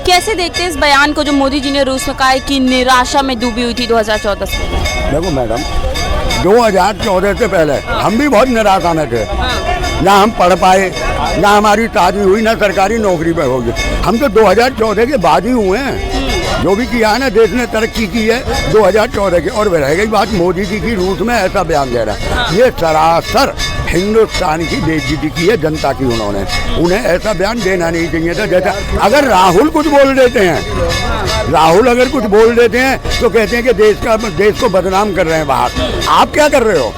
कैसे देखते हैं इस बयान को जो मोदी जी ने रूस में कहा है कि निराशा में डूबी हुई थी 2014 से? देखो मैडम, 2014 से पहले हम भी बहुत निराशा में थे। ना हम पढ़ पाए, ना हमारी शादी हुई, ना सरकारी नौकरी पे होगी। हम तो 2014 के बाद ही हुए हैं। जो भी किया है ना, देश ने तरक्की की है 2014 के। और रह गई बात मोदी जी की, रूस में ऐसा बयान दे रहा है, ये सरासर हिंदुस्तान की बेइज्जती की है जनता की। उन्हें ऐसा बयान देना नहीं चाहिए था। जैसा अगर राहुल कुछ बोल देते हैं, राहुल अगर कुछ बोल देते हैं तो कहते हैं कि देश को बदनाम कर रहे हैं बाहर। आप क्या कर रहे हो?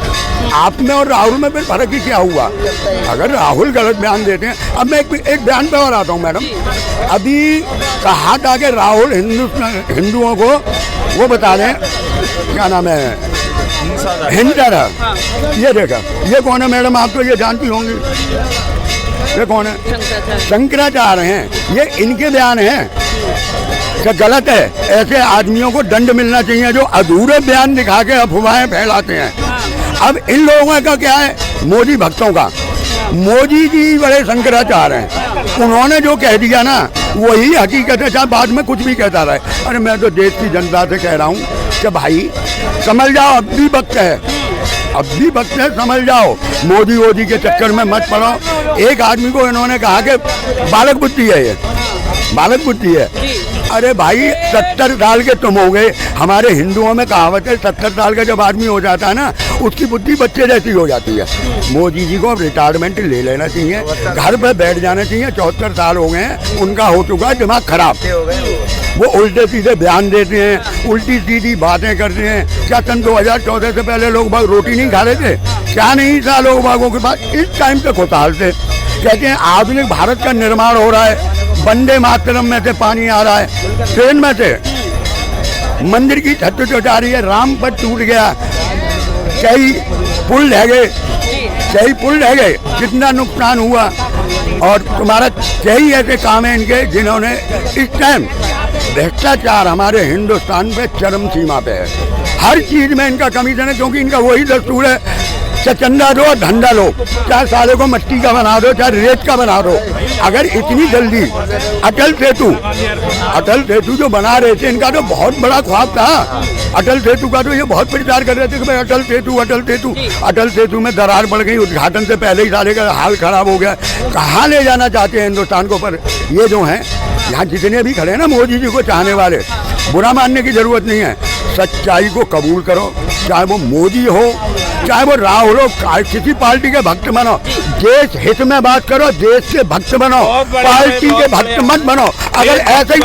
आप में और राहुल में फिर फर्क ही क्या हुआ? अगर राहुल गलत बयान देते हैं। अब मैं एक बयान पे और आता हूँ मैडम। अभी कहा था कि राहुल हिंदुओं को वो बता दें, क्या नाम है, हिंदर है। ये देखा, ये कौन है मैडम? आप तो ये जानती होंगी, ये कौन है? शंकराचार्य हैं। ये इनके बयान हैं। क्या गलत है? ऐसे आदमियों को दंड मिलना चाहिए जो अधूरे बयान दिखा के अफवाहें फैलाते हैं। अब इन लोगों का क्या है? मोदी भक्तों का। मोदी जी बड़े शंकराचार्य हैं। उन्होंने जो कह दिया ना वही हकीकत है, चाहे बाद में कुछ भी कहता रहे। अरे मैं तो देश की जनता से कह रहा हूँ कि भाई समझ जाओ, अब भी वक्त है, अब भी वक्त है, समझ जाओ। मोदी के चक्कर में मत पड़ो। एक आदमी को इन्होंने कहा कि बालक बुद्धि है, ये बालक बुद्धि है। अरे भाई 70 साल के तुम हो गए। हमारे हिंदुओं में कहावत है, 70 साल का जब आदमी हो जाता है ना, उसकी बुद्धि बच्चे जैसी हो जाती है। मोदी जी को अब रिटायरमेंट ले लेना चाहिए, घर पे बैठ जाना चाहिए। 74 साल हो गए हैं, उनका हो चुका है दिमाग खराब। वो उल्टे सीधे बयान देते हैं, उल्टी सीधी बातें करते हैं। क्या सन 2014 से पहले लोग बाग रोटी नहीं खा रहे थे? क्या नहीं था लोग बागों के पास? इस टाइम पे खुशहाल थे। कहते हैं आधुनिक भारत का निर्माण हो रहा है, वंदे मातरम में से पानी आ रहा है, ट्रेन में से मंदिर की छत चढ़ा रही है, राम पथ टूट गया, कई पुल ढह गए, कितना नुकसान हुआ। और तुम्हारा कई ऐसे काम हैं इनके जिन्होंने इस टाइम भ्रष्टाचार हमारे हिंदुस्तान पे चरम सीमा पे है। हर चीज में इनका कमीशन है, क्योंकि इनका वही दस्तूर है, चाहे चंदा दो धंधा लो, चाहे साले को मिट्टी का बना दो, चाहे रेत का बना दो। अगर इतनी जल्दी अटल सेतु जो बना रहे थे, इनका तो बहुत बड़ा ख्वाब था। अटल सेतु का तो ये बहुत प्रचार कर रहे थे कि भाई अटल सेतु में दरार पड़ गई, उद्घाटन से पहले ही साले का हाल खराब हो गया। कहाँ ले जाना चाहते हैं हिंदुस्तान को? पर ये जो है यहाँ जितने भी खड़े हैं ना मोदी जी को चाहने वाले, बुरा मानने की जरूरत नहीं है। सच्चाई को कबूल करो, चाहे वो मोदी हो, चाहे वो राहुल हो, किसी पार्टी के भक्त बनो। देश हित में बात करो, देश के भक्त बनो, पार्टी के भक्त मत बनो। अगर ऐसे ही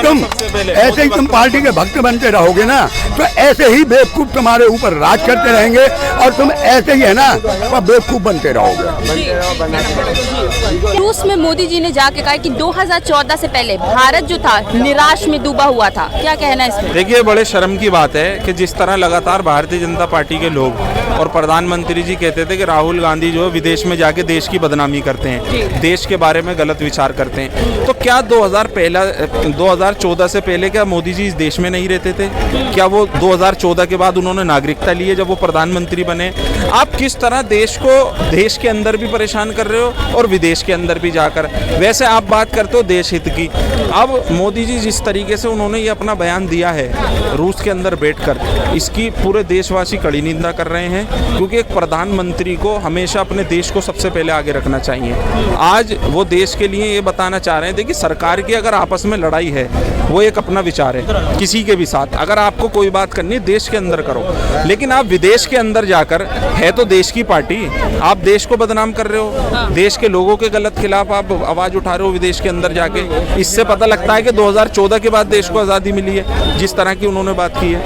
तुम पार्टी के भक्त बनते रहोगे ना, तो ऐसे ही बेवकूफ तुम्हारे ऊपर राज करते रहेंगे और तुम ऐसे ही है ना बेवकूफ बनते रहोगे। रूस में मोदी जी ने जाके कहा कि 2014 से पहले भारत जो था निराश में डूबा हुआ था। क्या कहना है इसमें? देखिए, बड़े शर्म की बात है कि जिस तरह लगातार भारतीय जनता पार्टी के लोग और प्रधानमंत्री जी कहते थे कि राहुल गांधी जो विदेश में जाके देश की बदनामी करते हैं, देश के बारे में गलत विचार करते हैं, तो क्या 2014 से पहले क्या मोदी जी इस देश में नहीं रहते थे? क्या वो 2014 के बाद उन्होंने नागरिकता ली है जब वो प्रधानमंत्री बने? आप किस तरह देश को देश के अंदर भी परेशान कर रहे हो और विदेश के अंदर भी जाकर। वैसे आप बात करते हो देश हित की। अब मोदी जी जिस तरीके से उन्होंने ये अपना बयान दिया है रूस के अंदर बैठकर, इसकी पूरे देशवासी कड़ी निंदा कर रहे हैं, क्योंकि एक प्रधानमंत्री को हमेशा अपने देश को सबसे पहले आगे रखना चाहिए। आज वो देश के लिए ये बताना चाह रहे हैं, देखिए सरकार की अगर आपस में लड़ाई है वो एक अपना विचार है, किसी के भी साथ अगर आपको कोई बात करनी है देश के अंदर करो, लेकिन आप विदेश के अंदर जाकर, है तो देश की पार्टी, आप देश को बदनाम कर रहे हो, देश के लोगों के गलत खिलाफ आप आवाज उठा रहे हो विदेश के अंदर जाके। इससे पता लगता है कि 2014 के बाद देश को आज़ादी मिली है, जिस तरह की उन्होंने बात की है।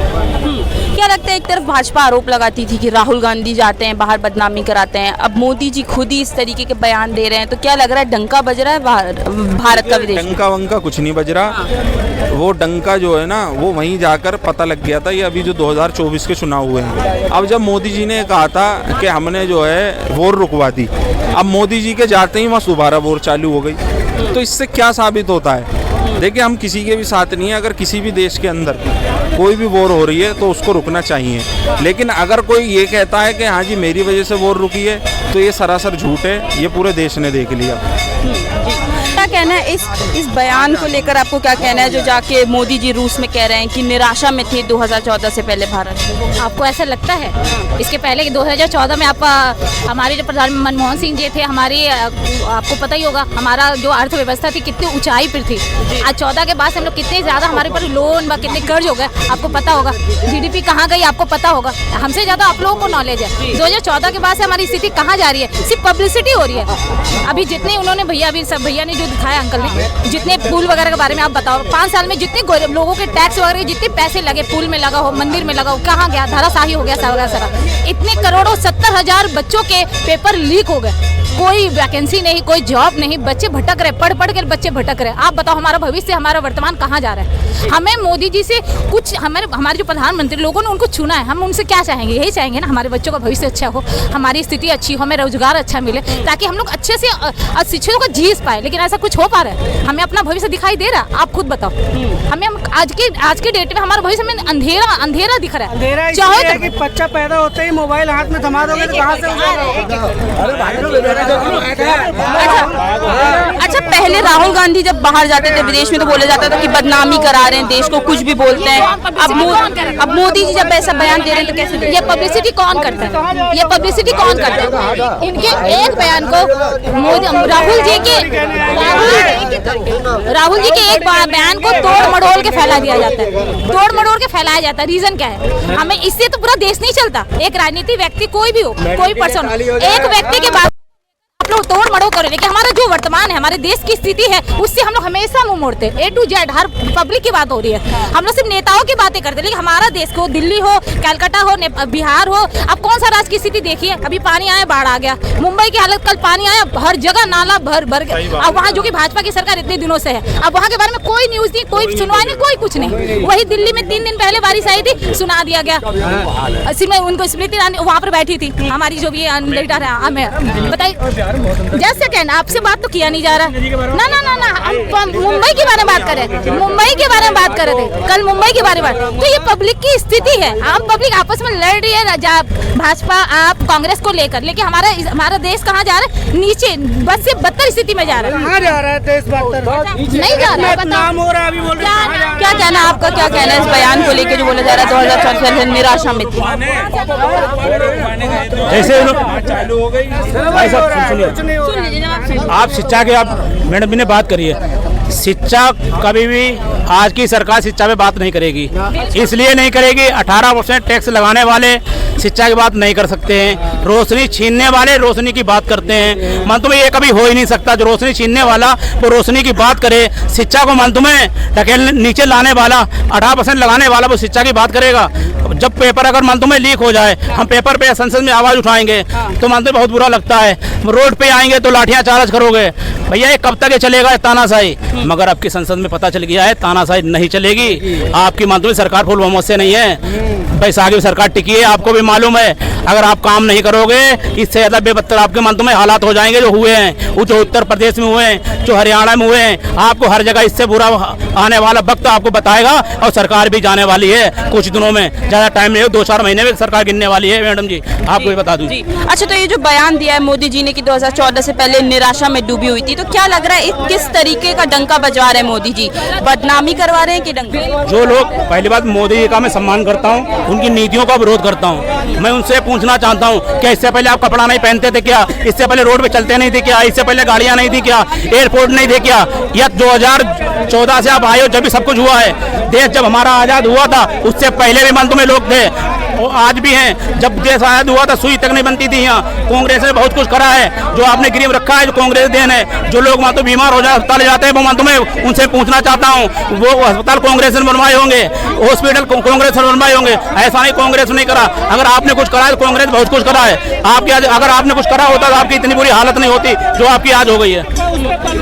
क्या लगता है, एक तरफ भाजपा आरोप लगाती थी कि राहुल गांधी जाते हैं बाहर बदनामी कराते हैं, अब मोदी जी खुद ही इस तरीके के बयान दे रहे हैं, तो क्या लग रहा है डंका बज रहा है भारत का विदेश? डंका वंका कुछ नहीं बज रहा। वो डंका जो है ना वो वहीं जाकर पता लग गया था। ये अभी जो 2024 के चुनाव हुए हैं, अब जब मोदी जी ने कहा था कि हमने जो है वोट रुकवा दी, अब मोदी जी के जाते ही वहाँ दोबारा वोट चालू हो गई, तो इससे क्या साबित होता है? देखिए, हम किसी के भी साथ नहीं है। अगर किसी भी देश के अंदर कोई भी वोर हो रही है तो उसको रुकना चाहिए, लेकिन अगर कोई ये कहता है कि हाँ जी मेरी वजह से वोर रुकी है, तो ये सरासर झूठ है, ये पूरे देश ने देख लिया। क्या कहना है इस बयान को लेकर, आपको क्या कहना है जो जाके मोदी जी रूस में कह रहे हैं कि निराशा में थे 2014 से पहले भारत? आपको ऐसा लगता है? इसके पहले कि 2014 में हमारे जो प्रधानमंत्री मनमोहन सिंह जी थे, आपको पता ही होगा हमारा जो अर्थव्यवस्था थी कितनी ऊंचाई पर थी। आज 14 के बाद से हम लोग कितने ज़्यादा हमारे पर लोन व कितने कर्ज हो गए, आपको पता होगा। GDP कहाँ गई आपको पता होगा, हमसे ज़्यादा आप लोगों को नॉलेज है। 2014 के बाद से हमारी स्थिति कहाँ जा रही है? सिर्फ पब्लिसिटी हो रही है। अभी जितने उन्होंने भैया ने जो दिखाया, अंकल ने जितने पुल वगैरह के बारे में आप बताओ, 5 साल में जितने लोगों के टैक्स वगैरह जितने पैसे लगे, पुल में लगा हो, मंदिर में लगा हो, कहाँ गया? धराशाही हो गया सारा। इतने करोड़ों 70,000 बच्चों के पेपर लीक हो गए, कोई वैकेंसी नहीं, कोई जॉब नहीं, बच्चे भटक रहे, पढ़ के बच्चे भटक रहे। आप बताओ हमारा भविष्य, हमारा वर्तमान कहाँ जा रहा है? हमें मोदी जी से कुछ, हमारे जो प्रधानमंत्री लोगों ने उनको चुना है, हम उनसे क्या चाहेंगे? यही चाहेंगे ना, हमारे बच्चों का भविष्य अच्छा हो, हमारी स्थिति अच्छी हो, हमें रोजगार अच्छा मिले, ताकि हम लोग अच्छे से शिक्षकों को जीत पाए। लेकिन ऐसा कुछ हो पा रहा है? हमें अपना भविष्य दिखाई दे रहा? आप खुद बताओ। हमें आज के डेट में हमारा भविष्य में अंधेरा दिख रहा है। चाहे कि बच्चा पैदा होते ही मोबाइल हाथ में थमा दोगे तो कहाँ से? अच्छा, पहले राहुल गांधी जब बाहर जाते थे विदेश में तो बोला जाता था कि बदनामी करा रहे हैं देश को, कुछ भी बोलते हैं। अब मोदी जी जब ऐसा बयान दे रहे हैं तो कैसे? ये पब्लिसिटी कौन करता है? ये पब्लिसिटी कौन करता है? इनके एक बयान को राहुल जी के एक बयान को तोड़ मड़ोल के फैला दिया जाता है, तोड़ मड़ोल के फैलाया जाता है। रीजन क्या है? हमें इससे तो पूरा देश नहीं चलता। एक राजनीतिक व्यक्ति कोई भी हो, कोई पर्सन, एक व्यक्ति के बाद आप लोग तोड़ मड़ो करो, लेकिन हमारा जो वर्तमान है, हमारे देश की स्थिति है, उससे हम लोग हमेशा मुंह मोड़ते हैं। A to Z her public की बात हो रही है, हम लोग सिर्फ नेताओं की बातें करते हैं, लेकिन हमारा देश को, दिल्ली हो, कलकत्ता हो, बिहार हो, अब कौन सा राज्य की स्थिति देखिए। अभी पानी आया, बाढ़ आ गया। मुंबई की हालत, कल पानी आया, हर जगह नाला भर गया। अब वहाँ जो कि भाजपा की सरकार इतने दिनों से है, अब वहाँ के बारे में कोई न्यूज नहीं, कोई सुनवाई नहीं, कोई कुछ नहीं। वही दिल्ली में 3 दिन पहले बारिश आई थी, सुना दिया गया। उनको स्मृति ईरानी वहाँ पर बैठी थी, हमारी जो भी लीडर है, हमें बताइए। जैसे कहना, आपसे बात तो किया नहीं जा रहा। ना, हम मुंबई के बारे में बात कर रहे थे, मुंबई के बारे में बात कर रहे थे, कल मुंबई के बारे में। तो ये पब्लिक की स्थिति है, आम पब्लिक आपस में लड़ रही है, भाजपा आप कांग्रेस को लेकर, लेकिन हमारा देश कहाँ जा रहा है? नीचे, बस से बदतर स्थिति में जा रहा है। कहाँ जा रहा है देश? नहीं जा रहा है। नाम हो रहा है, अभी बोल रहे हैं। क्या कहना आपका, क्या कहना है इस बयान को लेकर जो बोला जा रहा है 2014 से निराशा में थी? आप शिक्षा के, आप मैडम जी ने बात करी है, शिक्षा कभी भी आज की सरकार शिक्षा पे बात नहीं करेगी, इसलिए नहीं करेगी 18% टैक्स लगाने वाले शिक्षा की बात नहीं कर सकते हैं, रोशनी छीनने वाले रोशनी की बात करते हैं। मन तुम्हें ये कभी हो ही नहीं सकता, जो रोशनी छीनने वाला वो रोशनी की बात करे, शिक्षा को मन तुम्हें ढकेल नीचे लाने वाला 18% लगाने वाला वो शिक्षा की बात करेगा। जब पेपर अगर मन तुम्हें लीक हो जाए, हम पेपर पे संसद में आवाज उठाएंगे तो मन तुम्हें बहुत बुरा लगता है, रोड पे आएंगे तो लाठियां चार्ज करोगे। भैया ये कब तक ये चलेगा तानाशाही? मगर आपकी संसद में पता चल गया है तानाशाही नहीं चलेगी। आपकी मंत्री सरकार फुल बहुमत से नहीं है, बैसाखी सरकार टिकी है, आपको भी मालूम है। अगर आप काम नहीं करोगे, इससे ज्यादा बेबत्तर आपके मंत्री में हालात हो जाएंगे जो हुए हैं, जो उत्तर प्रदेश में हुए हैं, जो हरियाणा में हुए हैं। आपको हर जगह इससे बुरा आने वाला वक्त आपको बताएगा, और सरकार भी जाने वाली है कुछ दिनों में, ज्यादा टाइम नहीं, 2-4 महीने में सरकार गिरने वाली है मैडम जी, आपको भी बता दूं। अच्छा, तो ये जो बयान दिया है मोदी जी ने कि 2014 से पहले निराशा में डूबी हुई थी, तो क्या लग रहा है किस तरीके का डंका बजवा रहे हैं मोदी जी? बदनामी करवा रहे हैं कि डंका? जो लोग, पहली बात मोदी जी का मैं सम्मान करता हूँ, उनकी नीतियों का विरोध करता हूँ। मैं उनसे पूछना चाहता हूँ, क्या इससे पहले आप कपड़ा नहीं पहनते थे क्या? इससे पहले रोड पे चलते नहीं थे क्या? इससे पहले गाड़ियाँ नहीं थी क्या? एयरपोर्ट नहीं थे क्या? या 2014 से आप आए हो, जब भी सब कुछ हुआ है। देश जब हमारा आज़ाद हुआ था उससे पहले भी मन में लोग थे, और आज भी हैं। जब देश आज़ाद हुआ था सुई तक नहीं बनती थी यहाँ। कांग्रेस ने बहुत कुछ करा है, जो आपने गिरव रखा है जो कांग्रेस देन है। जो लोग वहाँ तो बीमार हो जाए, अस्पताल जाते हैं, वो मैं तुम्हें उनसे पूछना चाहता हूँ, वो अस्पताल कांग्रेस ने बनवाए होंगे, हॉस्पिटल कांग्रेस ने बनवाए होंगे, ऐसा नहीं कांग्रेस नहीं करा। अगर आपने कुछ करा है तो कांग्रेस बहुत कुछ करा है। आपकी अगर आपने कुछ करा होता तो आपकी इतनी बुरी हालत नहीं होती जो आपकी आज हो गई है।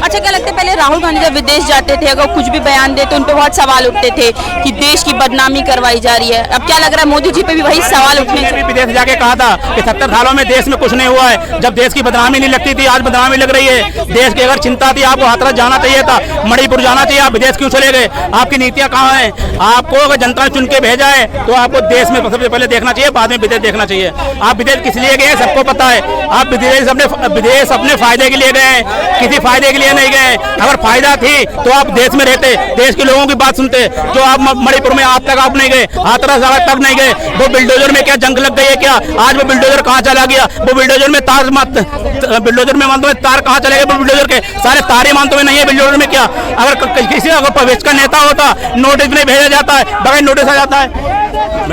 अच्छा, क्या लगता है पहले राहुल गांधी जब विदेश जाते थे, अगर कुछ भी बयान देते उन पे बहुत सवाल उठते थे कि देश की बदनामी करवाई जा रही है, अब क्या लग रहा है मोदी जी पे भी वही सवाल उठने? विदेश जाके कहा था कि 70 सालों में देश में कुछ नहीं हुआ है, जब देश की बदनामी नहीं लगती थी, आज बदनामी लग रही है। देश की अगर चिंता थी, आपको हाथरस जाना चाहिए था, मणिपुर जाना चाहिए, आप विदेश क्यों चले गए? आपकी नीतियां कहाँ हैं? आपको अगर जनता ने चुन के भेजा है तो आपको देश में सबसे पहले देखना चाहिए, बाद में विदेश देखना चाहिए। आप विदेश किस लिए गए हैं सबको पता है। आप विदेश अपने फायदे के लिए गए हैं, किसी फायदे के लिए नहीं गए। अगर फायदा थी तो आप देश में रहते, देश के लोगों की बात सुनते। जो आप मणिपुर में आज तक आप नहीं गए, हाथरस तक नहीं गए। वो बिल्डोजर में क्या जंग लग गई है क्या? आज वो बिल्डोजर कहाँ चला गया? वो बिल्डोजर में तार बिल्डोजर में मानते तार कहाँ चले गए? बिल्डोजर के सारे तारे मानते हुए नहीं है बिल्डोजर में क्या? अगर किसी अगर प्रवेश का नेता होता, नोटिस नहीं भेजा जाता है, बगैर नोटिस आ जाता है।